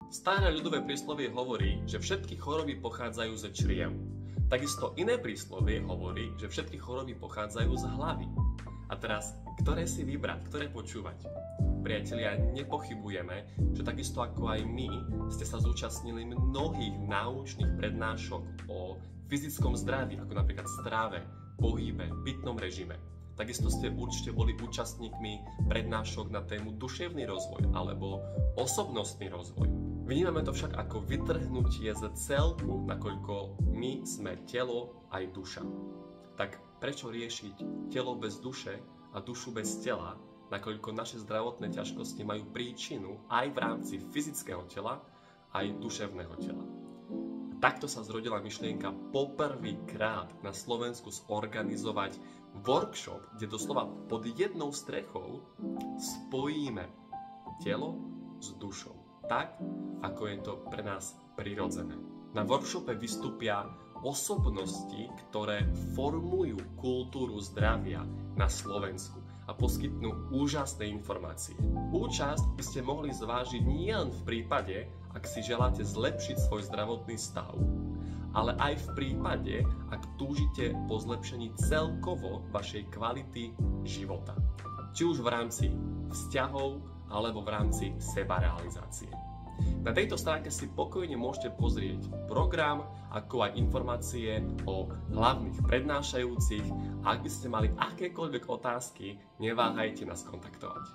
Staré ľudové príslovie hovorí, že všetky choroby pochádzajú ze čriev. Takisto iné príslovie hovorí, že všetky choroby pochádzajú z hlavy. A teraz, ktoré si vybrať, ktoré počúvať? Priatelia, nepochybujeme, že takisto ako aj my ste sa zúčastnili mnohých náučných prednášok o fyzickom zdraví, ako napríklad strave, pohybe, pitnom režime. Takisto ste určite boli účastníkmi prednášok na tému duševný rozvoj alebo osobnostný rozvoj. Vnímame to však ako vytrhnutie z celku, nakoľko my sme telo aj duša. Tak prečo riešiť telo bez duše a dušu bez tela, nakoľko naše zdravotné ťažkosti majú príčinu aj v rámci fyzického tela, aj duševného tela. Takto sa zrodila myšlienka poprvýkrát na Slovensku zorganizovať workshop, kde doslova pod jednou strechou spojíme telo s dušou. Tak, ako je to pre nás prirodzené. Na workshope vystúpia osobnosti, ktoré formujú kultúru zdravia na Slovensku a poskytnú úžasné informácie. Účasť by ste mohli zvážiť nielen v prípade, ak si želáte zlepšiť svoj zdravotný stav, ale aj v prípade, ak túžite po zlepšení celkovo vašej kvality života. Či už v rámci vzťahov, alebo v rámci sebarealizácie. Na tejto stránke si pokojne môžete pozrieť program, ako aj informácie o hlavných prednášajúcich. Ak by ste mali akékoľvek otázky, neváhajte nás kontaktovať.